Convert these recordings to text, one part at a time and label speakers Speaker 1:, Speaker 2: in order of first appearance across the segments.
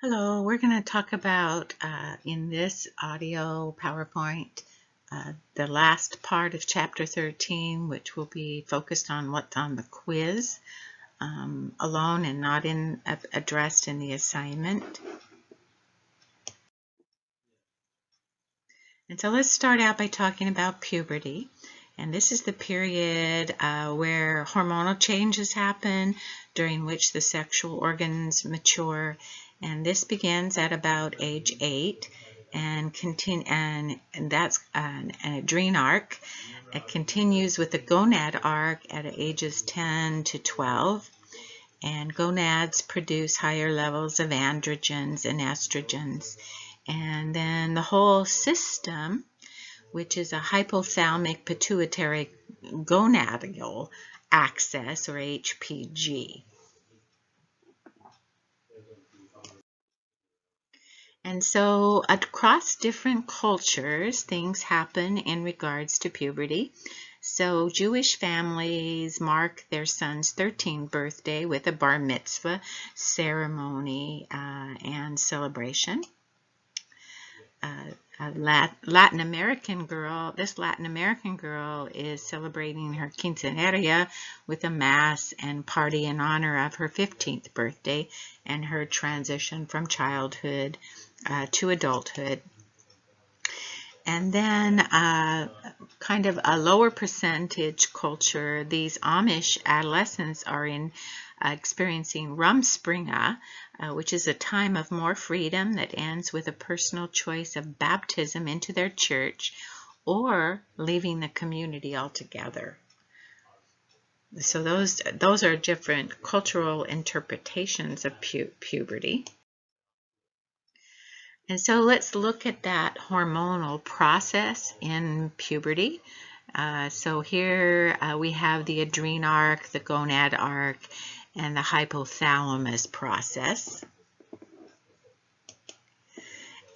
Speaker 1: Hello, we're going to talk about in this audio PowerPoint the last part of Chapter 13, which will be focused on what's on the quiz alone and not addressed in the assignment. And so let's start out by talking about puberty. And this is the period where hormonal changes happen, during which the sexual organs mature. And this begins at about age 8 and that's an adrenal arc. It continues with the gonad arc at ages 10 to 12. And gonads produce higher levels of androgens and estrogens. And then the whole system, which is a hypothalamic pituitary gonadal axis, or HPG. And so across different cultures, things happen in regards to puberty. So Jewish families mark their son's 13th birthday with a bar mitzvah ceremony and celebration. Latin American girl is celebrating her quinceañera with a mass and party in honor of her 15th birthday and her transition from childhood to adulthood. And then kind of a lower percentage culture, these Amish adolescents are experiencing Rumspringa, which is a time of more freedom that ends with a personal choice of baptism into their church or leaving the community altogether. So those are different cultural interpretations of puberty. And so let's look at that hormonal process in puberty. So here we have the adrenal arc, the gonad arc, and the hypothalamus process.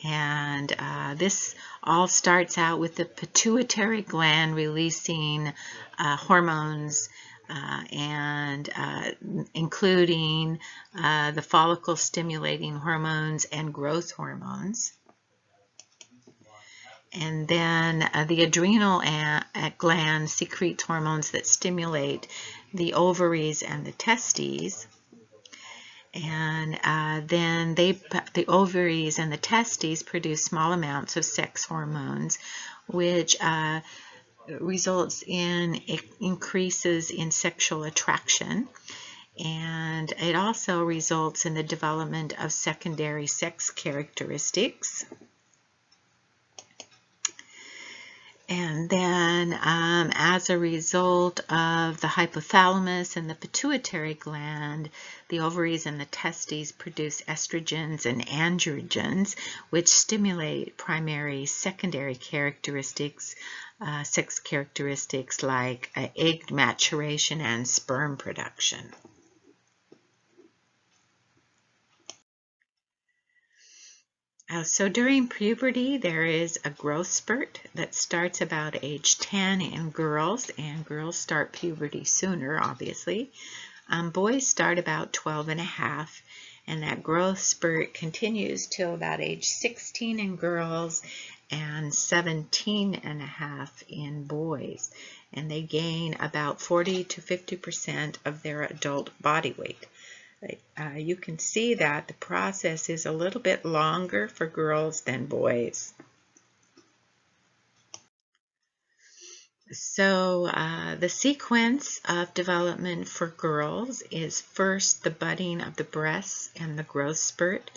Speaker 1: And this all starts out with the pituitary gland releasing hormones including the follicle stimulating hormones and growth hormones. And then the adrenal gland secretes hormones that stimulate the ovaries and the testes. And then the ovaries and the testes produce small amounts of sex hormones, which results in increases in sexual attraction. And it also results in the development of secondary sex characteristics. And then as a result of the hypothalamus and the pituitary gland, the ovaries and the testes produce estrogens and androgens, which stimulate primary secondary characteristics, sex characteristics like egg maturation and sperm production. So during puberty, there is a growth spurt that starts about age 10 in girls, and girls start puberty sooner, obviously. Boys start about 12 and a half, and that growth spurt continues till about age 16 in girls and 17 and a half in boys. And they gain about 40 to 50% of their adult body weight. You can see that the process is a little bit longer for girls than boys. So the sequence of development for girls is first the budding of the breasts and the growth spurt,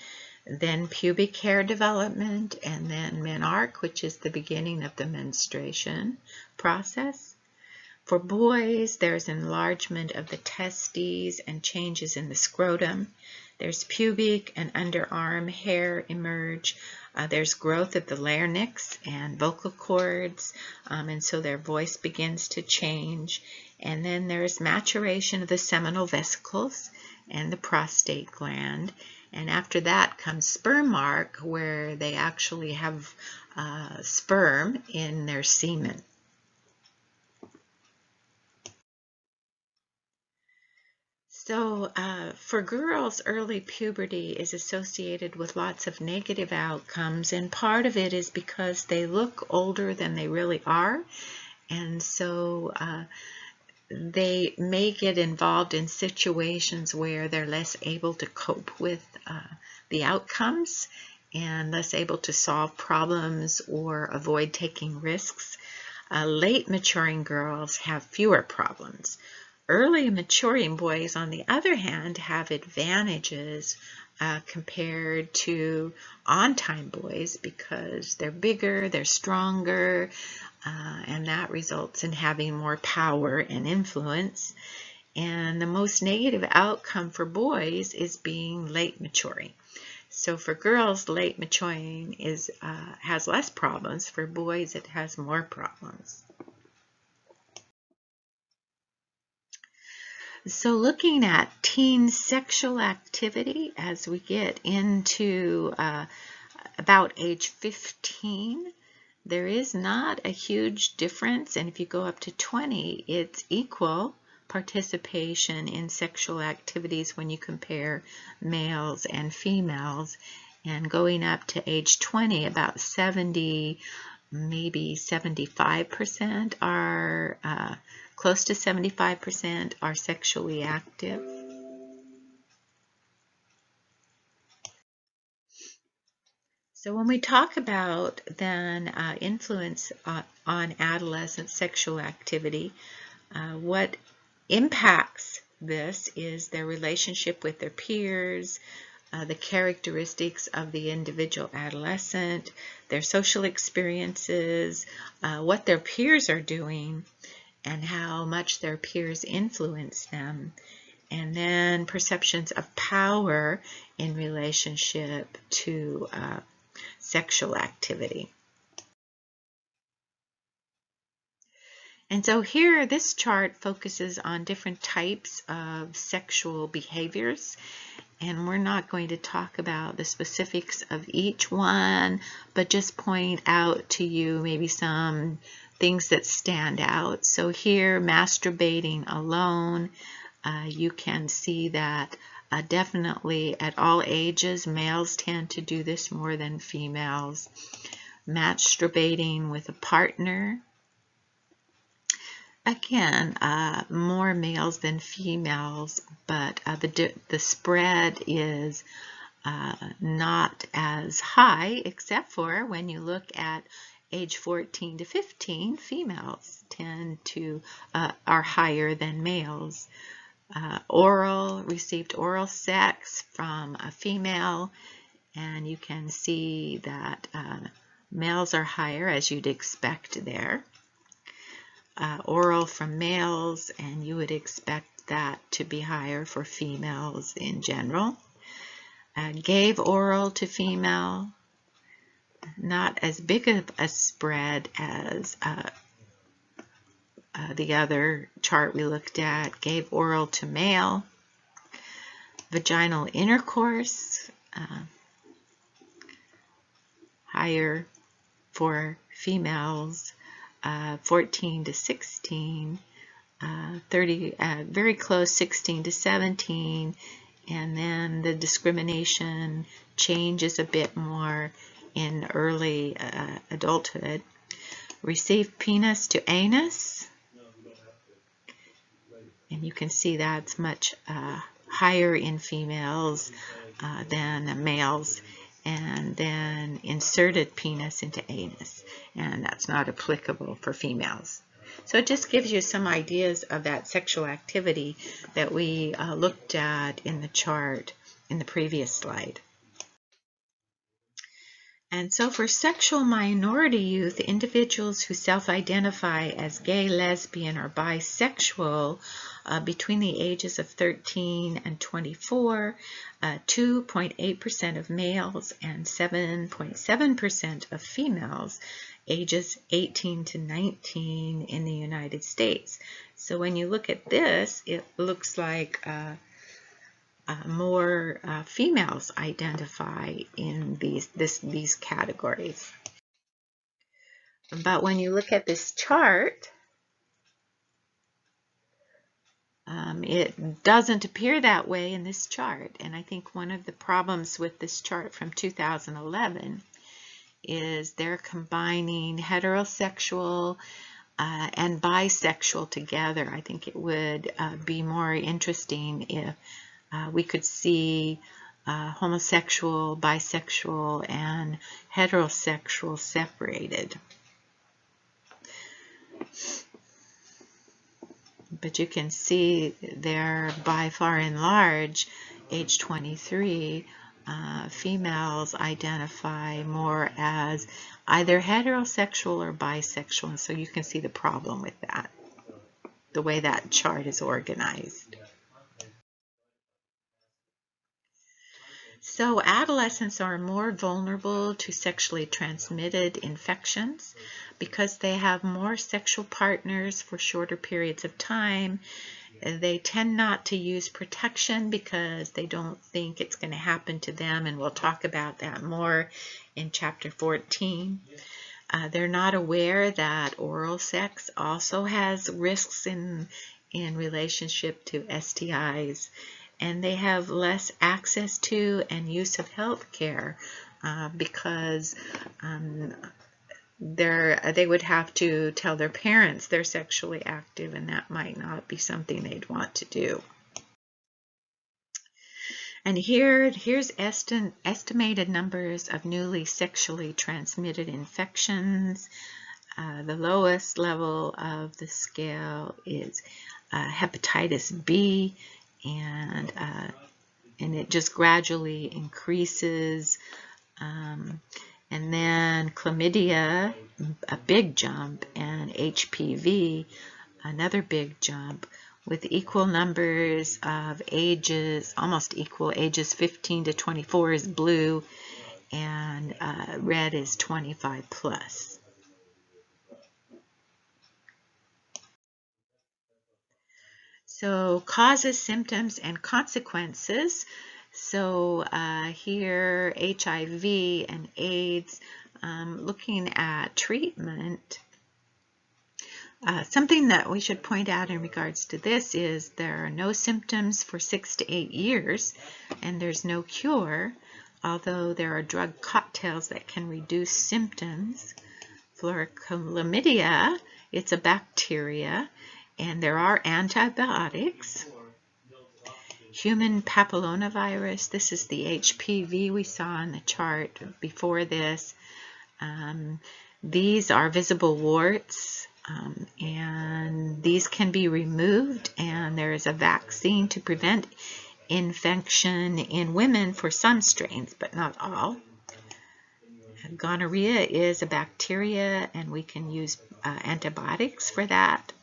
Speaker 1: then pubic hair development, and then menarche, which is the beginning of the menstruation process. For boys, there's enlargement of the testes and changes in the scrotum. There's pubic and underarm hair emerge. There's growth of the larynx and vocal cords, and so their voice begins to change. And then there's maturation of the seminal vesicles and the prostate gland. And after that comes sperm arc, where they actually have sperm in their semen. So for girls, early puberty is associated with lots of negative outcomes, and part of it is because they look older than they really are, and so they may get involved in situations where they're less able to cope with the outcomes and less able to solve problems or avoid taking risks. Late maturing girls have fewer problems. Early maturing boys, on the other hand, have advantages compared to on-time boys because they're bigger, they're stronger, and that results in having more power and influence. And the most negative outcome for boys is being late maturing. So for girls, late maturing has less problems. For boys, it has more problems. So looking at teen sexual activity as we get into about age 15, there is not a huge difference, and if you go up to 20, it's equal participation in sexual activities when you compare males and females. And going up to age 20, about 70, maybe 75% are, close to 75% are sexually active. So when we talk about then influence on adolescent sexual activity, what impacts this is their relationship with their peers, the characteristics of the individual adolescent, their social experiences, what their peers are doing, and how much their peers influence them, and then perceptions of power in relationship to sexual activity. And so here, this chart focuses on different types of sexual behaviors, and we're not going to talk about the specifics of each one, but just point out to you maybe some things that stand out. So here, masturbating alone, you can see that definitely at all ages, males tend to do this more than females. Masturbating with a partner, again, more males than females, but the spread is not as high, except for when you look at age 14 to 15, females tend to are higher than males. Received oral sex from a female, and you can see that males are higher, as you'd expect there. Oral from males, and you would expect that to be higher for females in general. Gave oral to female, not as big of a spread as the other chart we looked at. Gave oral to male. Vaginal intercourse, higher for females, 14 to 16, 30, very close, 16 to 17, and then the discrimination changes a bit more in early adulthood. Received penis to anus, and you can see that's much higher in females than males. And then inserted penis into anus, and that's not applicable for females. So it just gives you some ideas of that sexual activity that we looked at in the chart in the previous slide. And so for sexual minority youth, individuals who self-identify as gay, lesbian, or bisexual between the ages of 13 and 24, 2.8% of males and 7.7% of females ages 18 to 19 in the United States. So when you look at this, it looks like more females identify in these categories. But when you look at this chart, It doesn't appear that way in this chart, and I think one of the problems with this chart from 2011 is they're combining heterosexual and bisexual together. I think it would be more interesting if we could see homosexual, bisexual, and heterosexual separated. But you can see there, by far and large, age 23, females identify more as either heterosexual or bisexual, and so you can see the problem with that, the way that chart is organized. So adolescents are more vulnerable to sexually transmitted infections because they have more sexual partners for shorter periods of time. They tend not to use protection because they don't think it's going to happen to them, and we'll talk about that more in Chapter 14. They're not aware that oral sex also has risks in relationship to STIs, and they have less access to and use of health care because they would have to tell their parents they're sexually active, and that might not be something they'd want to do. And here's estimated numbers of newly sexually transmitted infections. The lowest level of the scale is hepatitis B, and it just gradually increases. And then chlamydia, a big jump, and HPV, another big jump, with equal numbers of ages, almost equal ages. 15 to 24 is blue, and red is 25 plus. So causes, symptoms, and consequences. So here, HIV and AIDS, looking at treatment. Something that we should point out in regards to this is there are no symptoms for 6 to 8 years, and there's no cure, although there are drug cocktails that can reduce symptoms. For chlamydia, it's a bacteria, and there are antibiotics. Human papillomavirus, this is the HPV we saw in the chart before this. These are visible warts, and these can be removed, and there is a vaccine to prevent infection in women for some strains, but not all. Gonorrhea is a bacteria, and we can use antibiotics for that.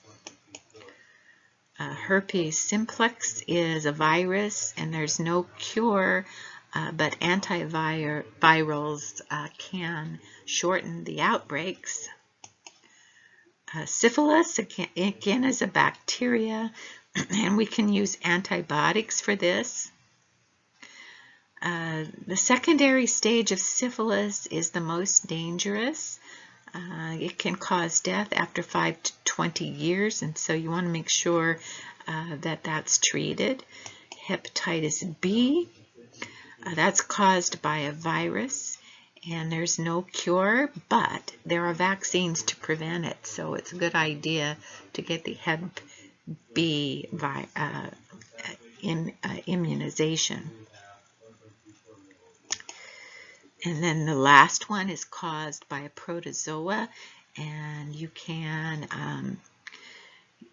Speaker 1: Herpes simplex is a virus, and there's no cure, but antivirals can shorten the outbreaks. Syphilis, again, is a bacteria, and we can use antibiotics for this. The secondary stage of syphilis is the most dangerous. It can cause death after 5 to 20 years, and so you want to make sure that that's treated. Hepatitis B, that's caused by a virus, and there's no cure, but there are vaccines to prevent it, so it's a good idea to get the Hep B immunization. And then the last one is caused by a protozoa, and you can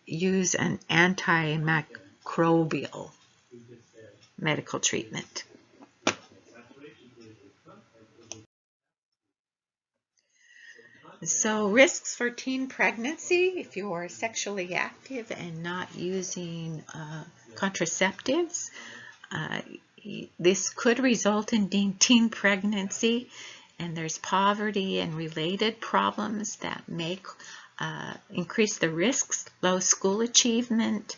Speaker 1: use an antimicrobial medical treatment. So risks for teen pregnancy, if you are sexually active and not using contraceptives, this could result in teen pregnancy, and there's poverty and related problems that may increase the risks: low school achievement,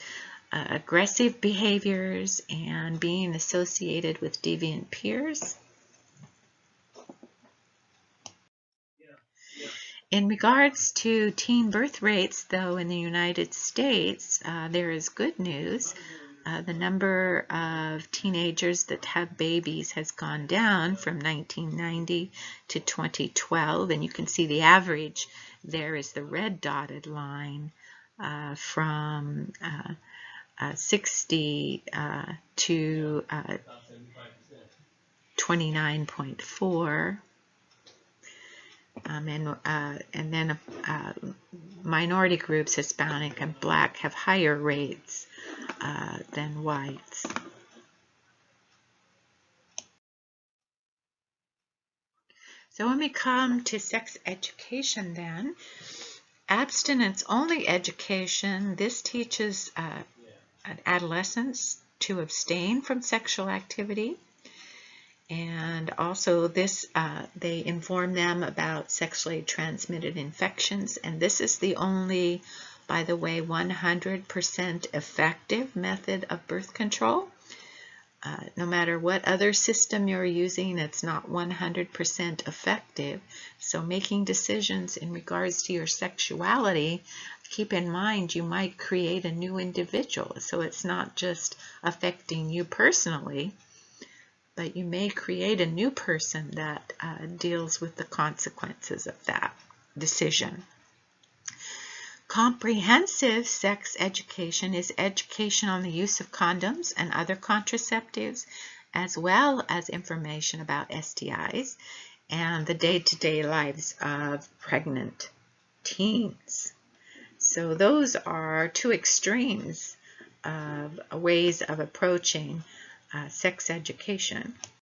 Speaker 1: aggressive behaviors, and being associated with deviant peers. In regards to teen birth rates, though, in the United States, there is good news. The number of teenagers that have babies has gone down from 1990 to 2012, and you can see the average there is the red dotted line from 60 to 29.4. And then minority groups, Hispanic and Black, have higher rates than whites. So when we come to sex education then, abstinence-only education, this teaches adolescents to abstain from sexual activity. And also this, they inform them about sexually transmitted infections. And this is the only, by the way, 100% effective method of birth control. No matter what other system you're using, it's not 100% effective. So making decisions in regards to your sexuality, keep in mind you might create a new individual. So it's not just affecting you personally, but you may create a new person that deals with the consequences of that decision. Comprehensive sex education is education on the use of condoms and other contraceptives, as well as information about STIs and the day-to-day lives of pregnant teens. So those are two extremes of ways of approaching sex education.